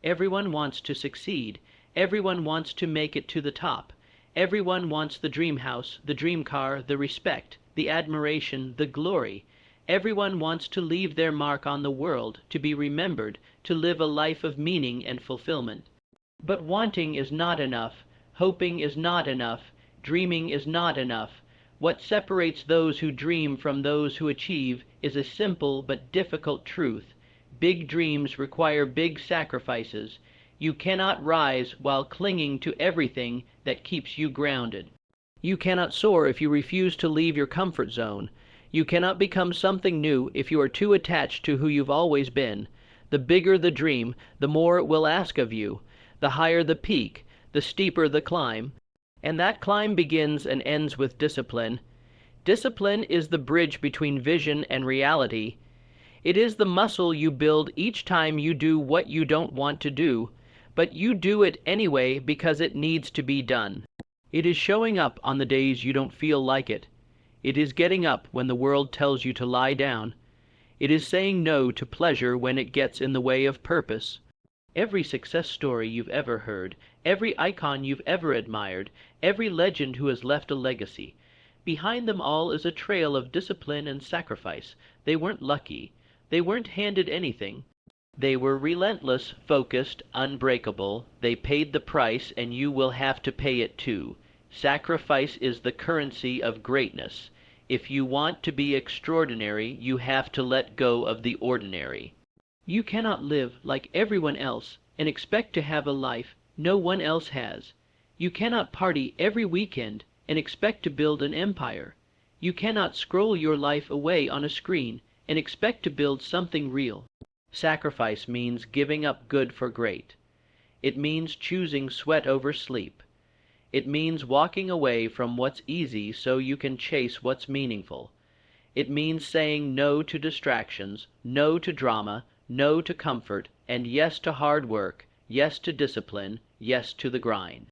Everyone wants to succeed. Everyone wants to make it to the top. Everyone wants the dream house, the dream car, the respect, the admiration, the glory. Everyone wants to leave their mark on the world, to be remembered, to live a life of meaning and fulfillment. But wanting is not enough. Hoping is not enough. Dreaming is not enough. What separates those who dream from those who achieve is a simple but difficult truth. Big dreams require big sacrifices. You cannot rise while clinging to everything that keeps you grounded. You cannot soar if you refuse to leave your comfort zone. You cannot become something new if you are too attached to who you've always been. The bigger the dream, the more it will ask of you. The higher the peak, the steeper the climb. And that climb begins and ends with discipline. Discipline is the bridge between vision and reality. It is the muscle you build each time you do what you don't want to do, but you do it anyway because it needs to be done. It is showing up on the days you don't feel like it. It is getting up when the world tells you to lie down. It is saying no to pleasure when it gets in the way of purpose. Every success story you've ever heard, every icon you've ever admired, every legend who has left a legacy, behind them all is a trail of discipline and sacrifice. They weren't lucky. They weren't handed anything. They were relentless, focused, unbreakable. They paid the price, and you will have to pay it too. Sacrifice is the currency of greatness. If you want to be extraordinary, you have to let go of the ordinary. You cannot live like everyone else and expect to have a life no one else has. You cannot party every weekend and expect to build an empire. You cannot scroll your life away on a screen and expect to build something real. Sacrifice means giving up good for great. It means choosing sweat over sleep. It means walking away from what's easy so you can chase what's meaningful. It means saying no to distractions, no to drama, no to comfort, and yes to hard work, yes to discipline, yes to the grind.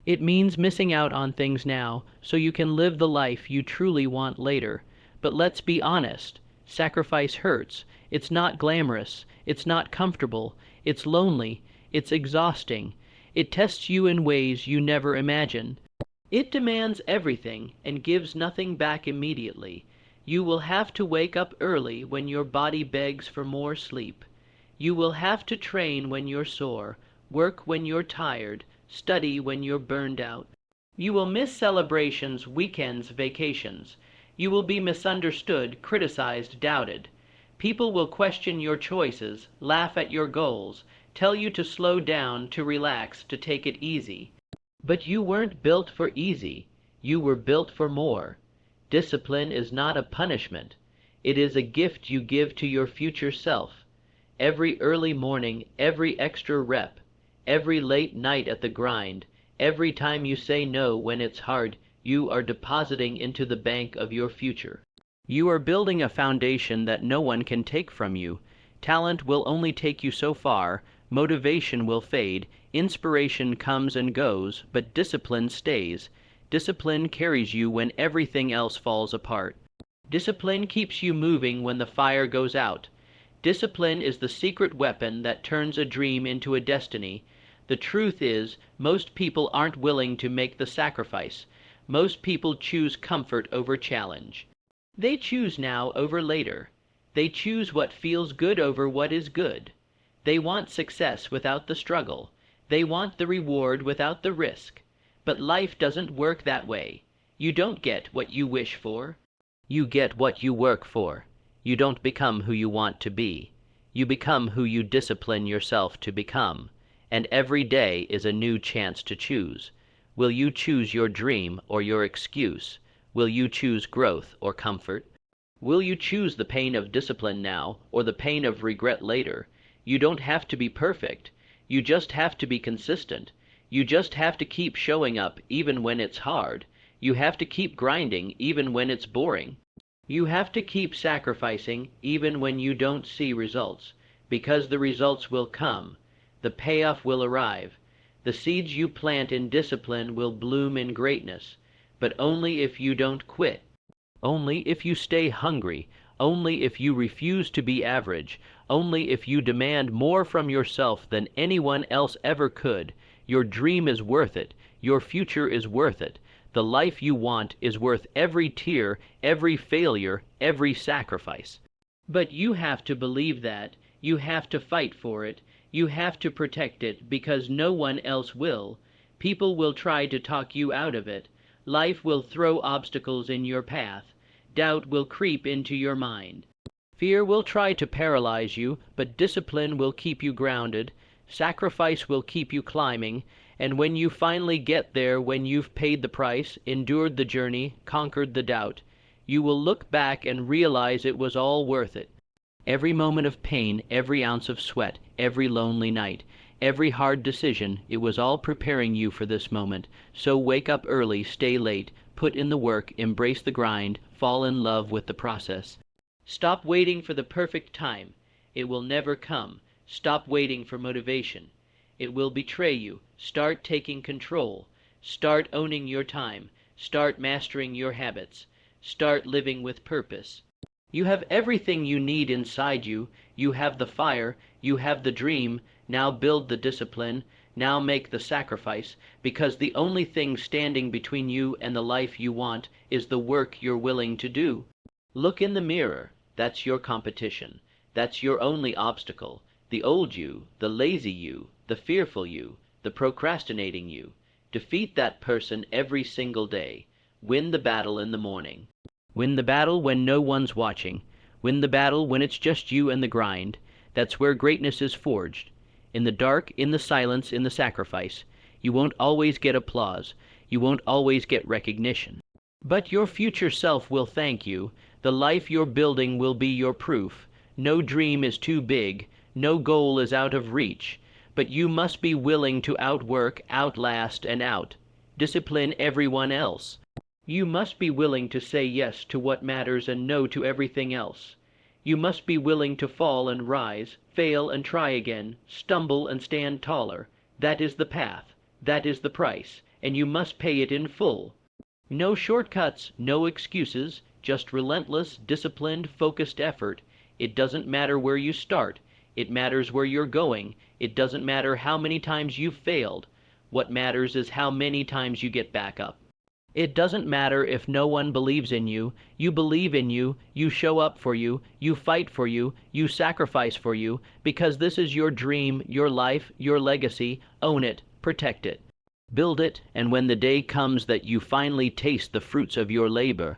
It means missing out on things now so you can live the life you truly want later. But let's be honest. Sacrifice hurts. It's not glamorous. It's not comfortable. It's lonely. It's exhausting. It tests you in ways you never imagined. It demands everything and gives nothing back immediately. You will have to wake up early when your body begs for more sleep. You will have to train when you're sore, work when you're tired, study when you're burned out. You will miss celebrations, weekends, vacations. You will be misunderstood, criticized, doubted. People will question your choices, laugh at your goals, tell you to slow down, to relax, to take it easy. But you weren't built for easy. You were built for more. Discipline is not a punishment. It is a gift you give to your future self. Every early morning, every extra rep, every late night at the grind, every time you say no when it's hard, you are depositing into the bank of your future. You are building a foundation that no one can take from you. Talent will only take you so far, motivation will fade, inspiration comes and goes, but discipline stays. Discipline carries you when everything else falls apart. Discipline keeps you moving when the fire goes out. Discipline is the secret weapon that turns a dream into a destiny. The truth is, most people aren't willing to make the sacrifice. Most people choose comfort over challenge. They choose now over later. They choose what feels good over what is good. They want success without the struggle. They want the reward without the risk. But life doesn't work that way. You don't get what you wish for. You get what you work for. You don't become who you want to be. You become who you discipline yourself to become. And every day is a new chance to choose. Will you choose your dream or your excuse? Will you choose growth or comfort? Will you choose the pain of discipline now or the pain of regret later? You don't have to be perfect. You just have to be consistent. You just have to keep showing up even when it's hard. You have to keep grinding even when it's boring. You have to keep sacrificing even when you don't see results, because the results will come. The payoff will arrive. The seeds you plant in discipline will bloom in greatness, but only if you don't quit. Only if you stay hungry. only if you refuse to be average, only if you demand more from yourself than anyone else ever could. Your dream is worth it. Your future is worth it. The life you want is worth every tear, every failure, every sacrifice. But you have to believe that. You have to fight for it. You have to protect it, because no one else will. People will try to talk you out of it. Life will throw obstacles in your path. Doubt will creep into your mind. Fear will try to paralyze you, but discipline will keep you grounded. Sacrifice will keep you climbing, and when you finally get there, when you've paid the price, endured the journey, conquered the doubt, you will look back and realize it was all worth it. Every moment of pain, every ounce of sweat, every lonely night, every hard decision, it was all preparing you for this moment. So wake up early, stay late, put in the work, embrace the grind, fall in love with the process. Stop waiting for the perfect time. It will never come. Stop waiting for motivation. It will betray you. Start taking control. Start owning your time. Start mastering your habits. Start living with purpose. You have everything you need inside you. You have the fire. You have the dream. Now build the discipline. Now make the sacrifice, because the only thing standing between you and the life you want is the work you're willing to do. Look in the mirror. That's your competition. That's your only obstacle. The old you, the lazy you, the fearful you, the procrastinating you. Defeat that person every single day. Win the battle in the morning. Win the battle when no one's watching. Win the battle when it's just you and the grind. That's where greatness is forged. In the dark, in the silence, in the sacrifice. You won't always get applause. You won't always get recognition. But your future self will thank you. The life you're building will be your proof. No dream is too big. No goal is out of reach. But you must be willing to outwork, outlast, and discipline everyone else. You must be willing to say yes to what matters and no to everything else. You must be willing to fall and rise, fail and try again, stumble and stand taller. That is the path. That is the price. And you must pay it in full. No shortcuts, no excuses, just relentless, disciplined, focused effort. It doesn't matter where you start. It matters where you're going. It doesn't matter how many times you've failed. What matters is how many times you get back up. It doesn't matter if no one believes in you. You believe in you. You show up for you. You fight for you. You sacrifice for you, because this is your dream, your life, your legacy. Own it. Protect it. Build it, and when the day comes that you finally taste the fruits of your labor,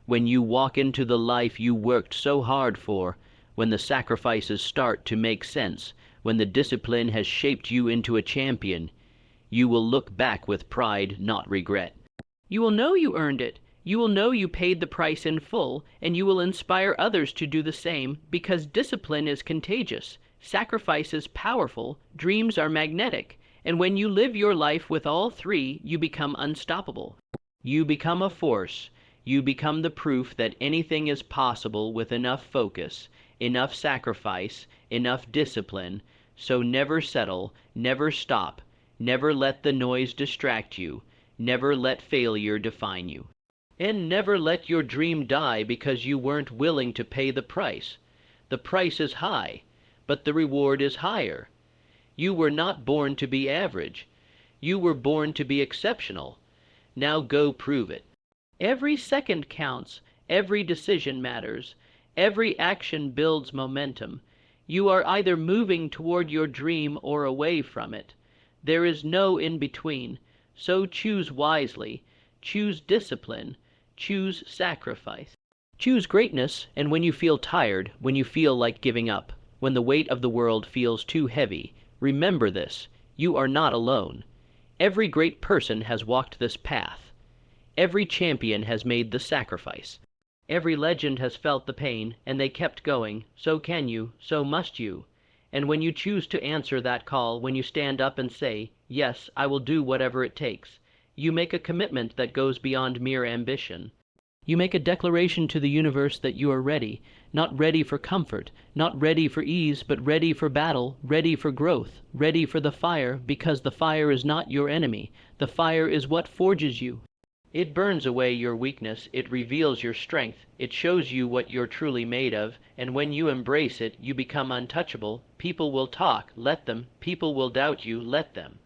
when you walk into the life you worked so hard for, when the sacrifices start to make sense, when the discipline has shaped you into a champion, you will look back with pride, not regret. You will know you earned it. You will know you paid the price in full, and you will inspire others to do the same, because discipline is contagious, sacrifice is powerful, dreams are magnetic, and when you live your life with all three, you become unstoppable. You become a force. You become the proof that anything is possible with enough focus, enough sacrifice, enough discipline. So never settle, never stop, never let the noise distract you. Never let failure define you. And never let your dream die because you weren't willing to pay the price. The price is high, but the reward is higher. You were not born to be average. You were born to be exceptional. Now go prove it. Every second counts. Every decision matters. Every action builds momentum. You are either moving toward your dream or away from it. There is no in between. So choose wisely, choose discipline, choose sacrifice. Choose greatness, and when you feel tired, when you feel like giving up, when the weight of the world feels too heavy, remember this: you are not alone. Every great person has walked this path. Every champion has made the sacrifice. Every legend has felt the pain, and they kept going. So can you, so must you. And when you choose to answer that call, when you stand up and say, "Yes, I will do whatever it takes," you make a commitment that goes beyond mere ambition. You make a declaration to the universe that you are ready, not ready for comfort, not ready for ease, but ready for battle, ready for growth, ready for the fire, because the fire is not your enemy. The fire is what forges you. It burns away your weakness, it reveals your strength, it shows you what you're truly made of, and when you embrace it, you become untouchable. People will talk, let them. People will doubt you, let them.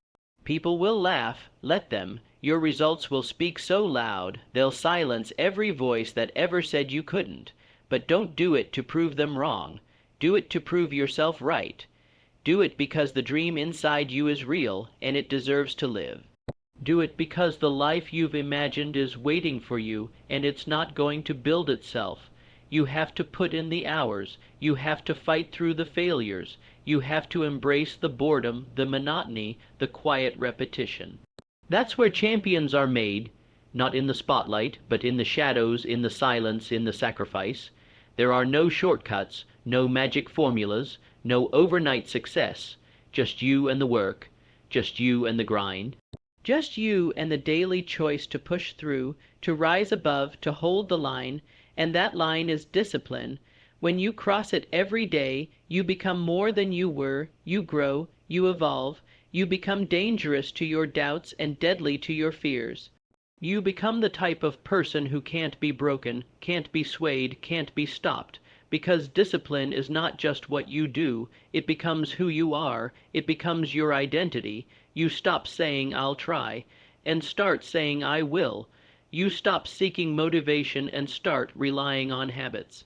People will laugh, let them. Your results will speak so loud, they'll silence every voice that ever said you couldn't. But don't do it to prove them wrong. Do it to prove yourself right. Do it because the dream inside you is real, and it deserves to live. Do it because the life you've imagined is waiting for you, and it's not going to build itself. You have to put in the hours. You have to fight through the failures. You have to embrace the boredom, the monotony, the quiet repetition. That's where champions are made, not in the spotlight, but in the shadows, in the silence, in the sacrifice. There are no shortcuts, no magic formulas, no overnight success. Just you and the work, just you and the grind. Just you and the daily choice to push through, to rise above, to hold the line, and that line is discipline. When you cross it every day, you become more than you were, you grow, you evolve, you become dangerous to your doubts and deadly to your fears. You become the type of person who can't be broken, can't be swayed, can't be stopped, because discipline is not just what you do, it becomes who you are, it becomes your identity. You stop saying, "I'll try," and start saying, "I will." You stop seeking motivation and start relying on habits.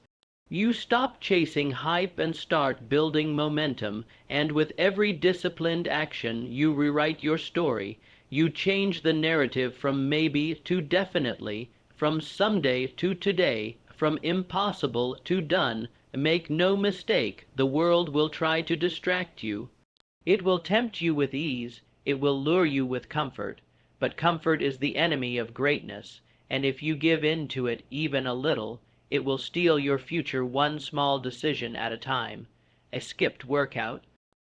You stop chasing hype and start building momentum, and with every disciplined action, you rewrite your story. You change the narrative from maybe to definitely, from someday to today, from impossible to done. Make no mistake, the world will try to distract you. It will tempt you with ease. It will lure you with comfort, but comfort is the enemy of greatness, and if you give in to it even a little, it will steal your future one small decision at a time. A skipped workout,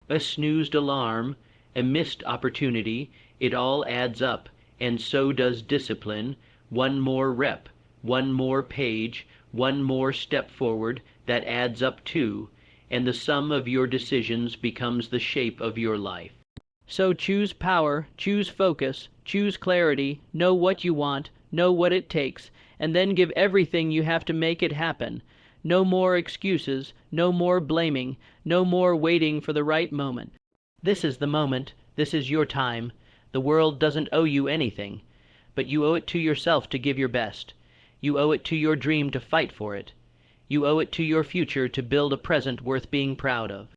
a snoozed alarm, a missed opportunity, it all adds up, and so does discipline. One more rep, one more page, one more step forward, that adds up too, and the sum of your decisions becomes the shape of your life. So choose power, choose focus, choose clarity, know what you want, know what it takes, and then give everything you have to make it happen. No more excuses, no more blaming, no more waiting for the right moment. This is the moment, this is your time. The world doesn't owe you anything, but you owe it to yourself to give your best. You owe it to your dream to fight for it. You owe it to your future to build a present worth being proud of.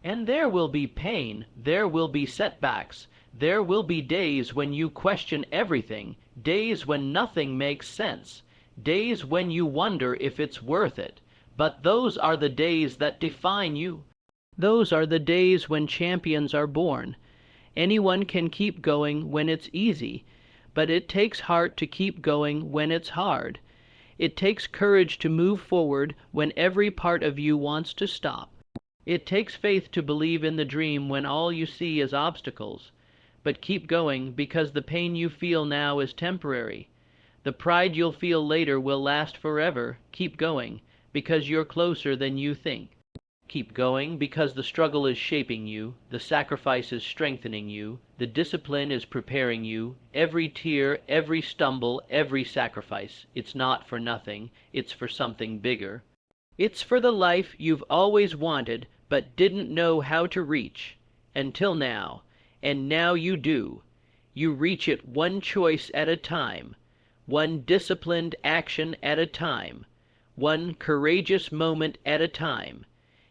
And there will be pain, there will be setbacks, there will be days when you question everything, days when nothing makes sense, days when you wonder if it's worth it. But those are the days that define you. Those are the days when champions are born. Anyone can keep going when it's easy, but it takes heart to keep going when it's hard. It takes courage to move forward when every part of you wants to stop. It takes faith to believe in the dream when all you see is obstacles. But keep going, because the pain you feel now is temporary. The pride you'll feel later will last forever. Keep going, because you're closer than you think. Keep going, because the struggle is shaping you, the sacrifice is strengthening you, the discipline is preparing you. Every tear, every stumble, every sacrifice, it's not for nothing, it's for something bigger. It's for the life you've always wanted, but didn't know how to reach, until now. And now you do. You reach it one choice at a time, one disciplined action at a time, one courageous moment at a time.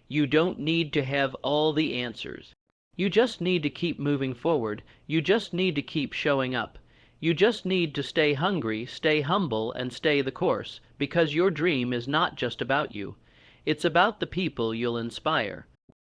You don't need to have all the answers. You just need to keep moving forward. You just need to keep showing up. You just need to stay hungry, stay humble, and stay the course, because your dream is not just about you. It's about the people you'll inspire,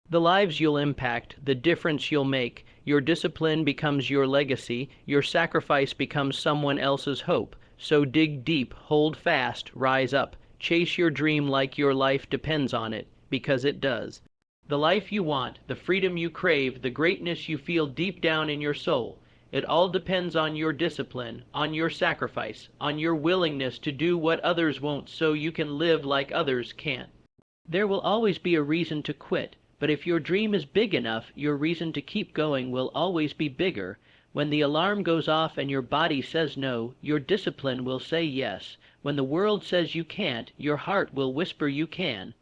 the lives you'll impact, the difference you'll make. Your discipline becomes your legacy. Your sacrifice becomes someone else's hope. So dig deep, hold fast, rise up. Chase your dream like your life depends on it, because it does. The life you want, the freedom you crave, the greatness you feel deep down in your soul, it all depends on your discipline, on your sacrifice, on your willingness to do what others won't so you can live like others can't. There will always be a reason to quit, but if your dream is big enough, your reason to keep going will always be bigger. When the alarm goes off and your body says no, your discipline will say yes. When the world says you can't, your heart will whisper you can.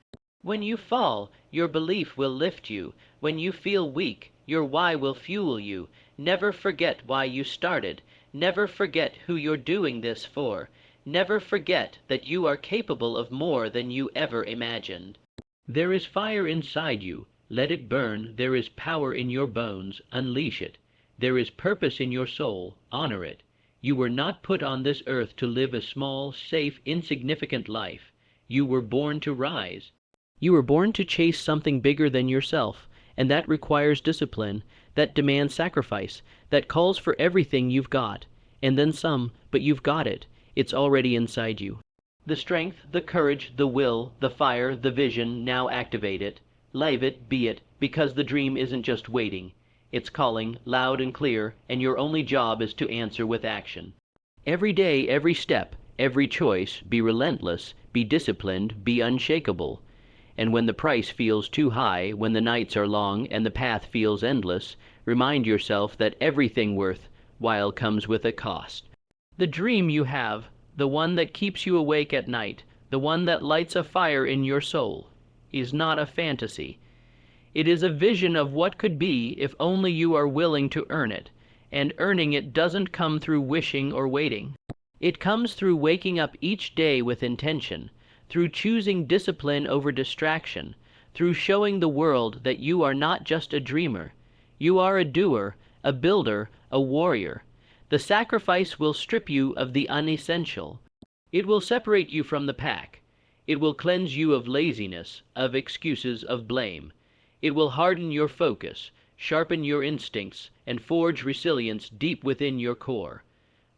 When you fall, your belief will lift you. When you feel weak, your why will fuel you. Never forget why you started. Never forget who you're doing this for. Never forget that you are capable of more than you ever imagined. There is fire inside you. Let it burn. There is power in your bones. Unleash it. There is purpose in your soul. Honor it. You were not put on this earth to live a small, safe, insignificant life. You were born to rise. You were born to chase something bigger than yourself, and that requires discipline, that demands sacrifice, that calls for everything you've got, and then some, but you've got it. It's already inside you. The strength, the courage, the will, the fire, the vision, now activate it. Live it, be it, because the dream isn't just waiting. It's calling, loud and clear, and your only job is to answer with action. Every day, every step, every choice, be relentless, be disciplined, be unshakable. And when the price feels too high, when the nights are long and the path feels endless, remind yourself that everything worthwhile comes with a cost. The dream you have, the one that keeps you awake at night, the one that lights a fire in your soul, is not a fantasy. It is a vision of what could be if only you are willing to earn it, and earning it doesn't come through wishing or waiting. It comes through waking up each day with intention, through choosing discipline over distraction, through showing the world that you are not just a dreamer. You are a doer, a builder, a warrior. The sacrifice will strip you of the unessential. It will separate you from the pack. It will cleanse you of laziness, of excuses, of blame. It will harden your focus, sharpen your instincts, and forge resilience deep within your core.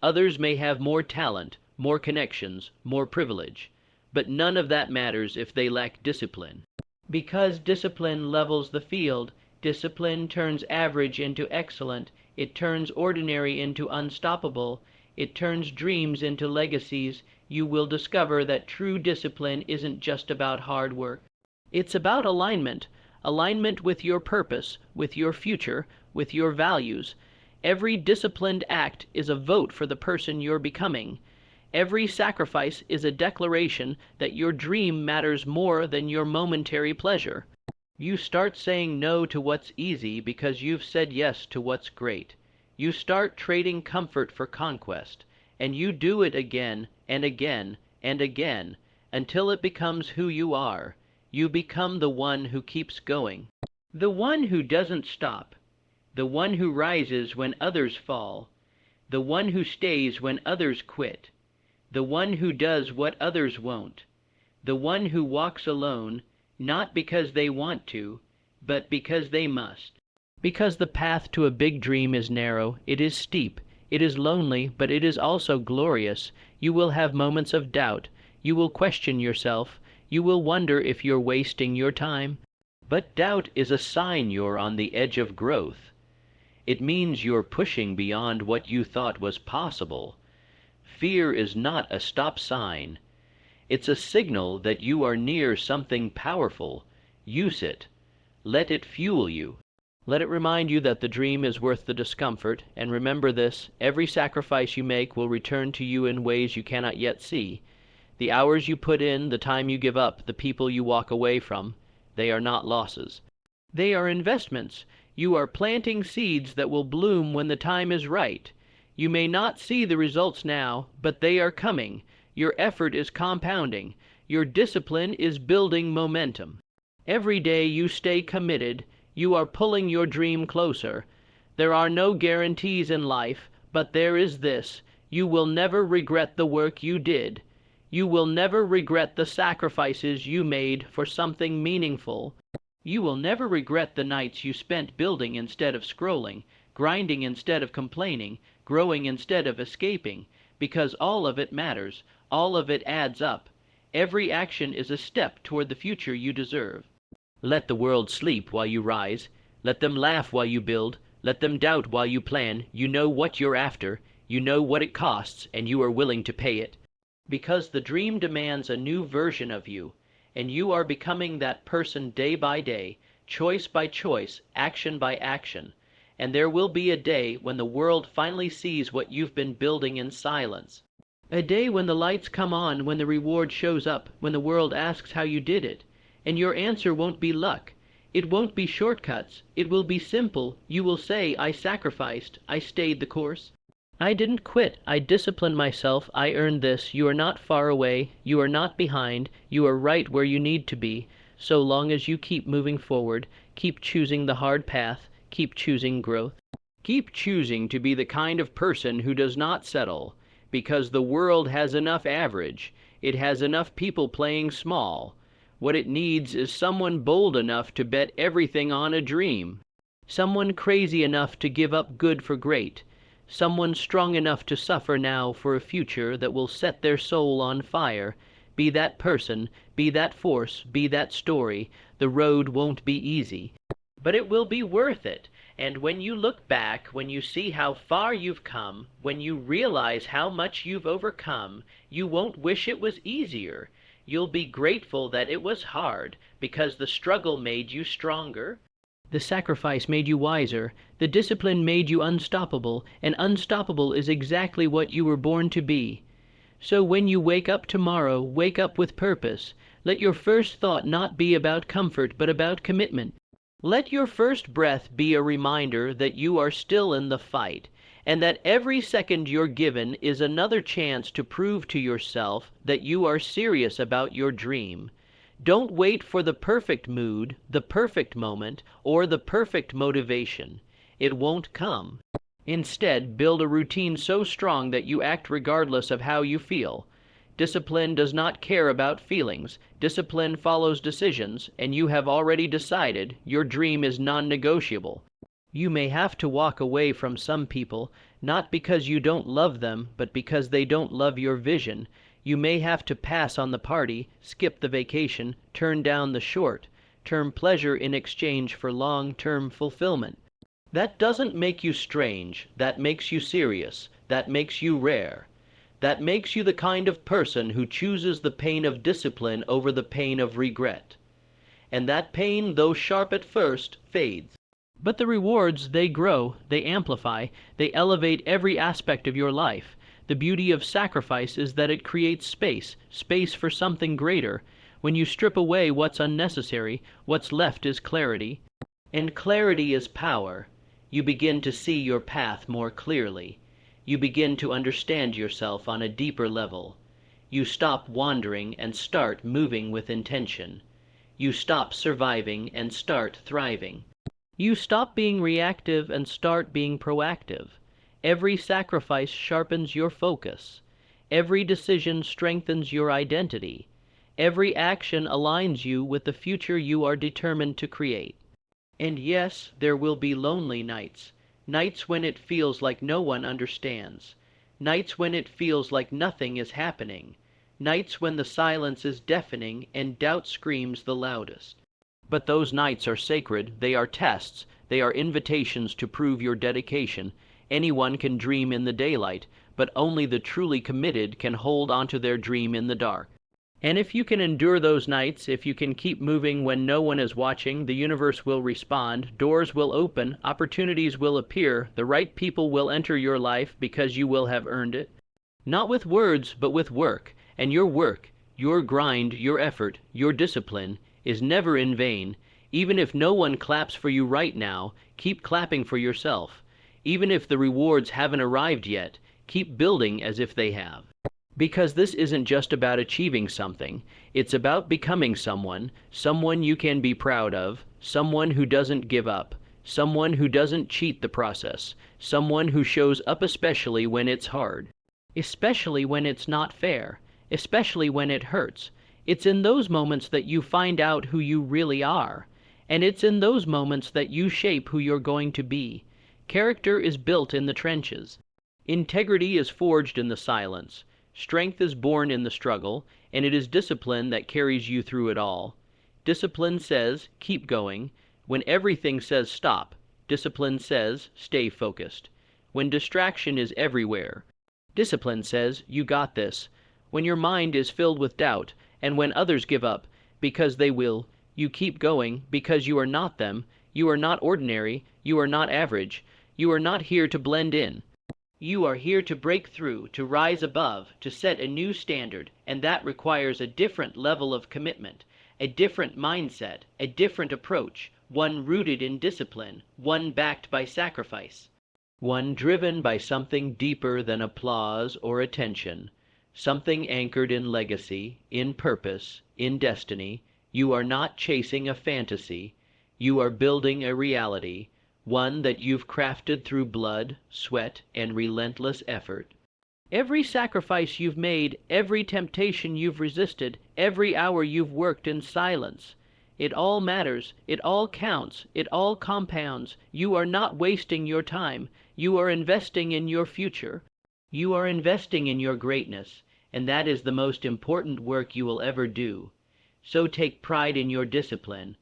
Others may have more talent, more connections, more privilege, but none of that matters if they lack discipline. Because discipline levels the field, discipline turns average into excellent, it turns ordinary into unstoppable, it turns dreams into legacies. You will discover that true discipline isn't just about hard work. It's about alignment, alignment with your purpose, with your future, with your values. Every disciplined act is a vote for the person you're becoming. Every sacrifice is a declaration that your dream matters more than your momentary pleasure. You start saying no to what's easy because you've said yes to what's great. You start trading comfort for conquest, and you do it again and again and again until it becomes who you are. You become the one who keeps going, the one who doesn't stop, the one who rises when others fall, the one who stays when others quit, the one who does what others won't, the one who walks alone, not because they want to, but because they must. Because the path to a big dream is narrow, it is steep, it is lonely, but it is also glorious. You will have moments of doubt. You will question yourself. You will wonder if you're wasting your time. But doubt is a sign you're on the edge of growth. It means you're pushing beyond what you thought was possible. Fear is not a stop sign. It's a signal that you are near something powerful. Use it. Let it fuel you. Let it remind you that the dream is worth the discomfort, and remember this: every sacrifice you make will return to you in ways you cannot yet see. The hours you put in, the time you give up, the people you walk away from, they are not losses. They are investments. You are planting seeds that will bloom when the time is right. You may not see the results now, but they are coming. Your effort is compounding. Your discipline is building momentum. Every day you stay committed, you are pulling your dream closer. There are no guarantees in life, but there is this: you will never regret the work you did. You will never regret the sacrifices you made for something meaningful. You will never regret the nights you spent building instead of scrolling, grinding instead of complaining, growing instead of escaping, because all of it matters, all of it adds up. Every action is a step toward the future you deserve. Let the world sleep while you rise. Let them laugh while you build. Let them doubt while you plan. You know what you're after. You know what it costs, and you are willing to pay it. Because the dream demands a new version of you, and you are becoming that person day by day, choice by choice, action by action. and there will be a day when the world finally sees what you've been building in silence. A day when the lights come on, when the reward shows up, when the world asks how you did it. And your answer won't be luck. It won't be shortcuts. It will be simple. You will say, I sacrificed. I stayed the course. I didn't quit. I disciplined myself. I earned this. You are not far away. You are not behind. You are right where you need to be. So long as you keep moving forward, keep choosing the hard path, keep choosing growth. Keep choosing to be the kind of person who does not settle, because the world has enough average. It has enough people playing small. What it needs is someone bold enough to bet everything on a dream. Someone crazy enough to give up good for great. Someone strong enough to suffer now for a future that will set their soul on fire. Be that person, be that force, be that story. The road won't be easy, but it will be worth it. And when you look back, when you see how far you've come, when you realize how much you've overcome, you won't wish it was easier. You'll be grateful that it was hard, because the struggle made you stronger. The sacrifice made you wiser. The discipline made you unstoppable, and unstoppable is exactly what you were born to be. So when you wake up tomorrow, wake up with purpose. Let your first thought not be about comfort, but about commitment. Let your first breath be a reminder that you are still in the fight, and that every second you're given is another chance to prove to yourself that you are serious about your dream. Don't wait for the perfect mood, the perfect moment, or the perfect motivation. It won't come. Instead, build a routine so strong that you act regardless of how you feel. Discipline does not care about feelings. Discipline follows decisions, and you have already decided your dream is non-negotiable. You may have to walk away from some people, not because you don't love them, but because they don't love your vision. You may have to pass on the party, skip the vacation, turn down the short-term pleasure in exchange for long-term fulfillment. That doesn't make you strange. That makes you serious. That makes you rare. That makes you the kind of person who chooses the pain of discipline over the pain of regret. And that pain, though sharp at first, fades. But the rewards, they grow, they amplify, they elevate every aspect of your life. The beauty of sacrifice is that it creates space, space for something greater. When you strip away what's unnecessary, what's left is clarity. And clarity is power. You begin to see your path more clearly. You begin to understand yourself on a deeper level. You stop wandering and start moving with intention. You stop surviving and start thriving. You stop being reactive and start being proactive. Every sacrifice sharpens your focus. Every decision strengthens your identity. Every action aligns you with the future you are determined to create. And yes, there will be lonely nights. Nights when it feels like no one understands. Nights when it feels like nothing is happening. Nights when the silence is deafening and doubt screams the loudest. But those nights are sacred. They are tests. They are invitations to prove your dedication. Anyone can dream in the daylight, but only the truly committed can hold onto their dream in the dark. And if you can endure those nights, if you can keep moving when no one is watching, the universe will respond, doors will open, opportunities will appear, the right people will enter your life because you will have earned it. Not with words, but with work. And your work, your grind, your effort, your discipline is never in vain. Even if no one claps for you right now, keep clapping for yourself. Even if the rewards haven't arrived yet, keep building as if they have. Because this isn't just about achieving something. It's about becoming someone you can be proud of, someone who doesn't give up, someone who doesn't cheat the process, someone who shows up especially when it's hard, especially when it's not fair, especially when it hurts. It's in those moments that you find out who you really are, and it's in those moments that you shape who you're going to be. Character is built in the trenches. Integrity is forged in the silence. Strength is born in the struggle, and it is discipline that carries you through it all. Discipline says, keep going. When everything says stop, discipline says, stay focused. When distraction is everywhere, discipline says, you got this. When your mind is filled with doubt, and when others give up, because they will, you keep going, because you are not them, You are not ordinary. You are not average. You are not here to blend in. You are here to break through, to rise above, to set a new standard, and that requires a different level of commitment, a different mindset, a different approach, one rooted in discipline, one backed by sacrifice, one driven by something deeper than applause or attention, something anchored in legacy, in purpose, in destiny. You are not chasing a fantasy. You are building a reality, one that you've crafted through blood, sweat, and relentless effort. Every sacrifice you've made, every temptation you've resisted, every hour you've worked in silence, it all matters, it all counts, it all compounds. You are not wasting your time. You are investing in your future. You are investing in your greatness, and that is the most important work you will ever do. So take pride in your discipline.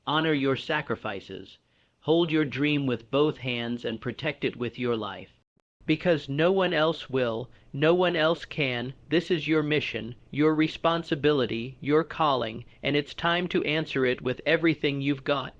Honor your sacrifices. Hold your dream with both hands and protect it with your life. Because no one else will, no one else can. This is your mission, your responsibility, your calling, and it's time to answer it with everything you've got.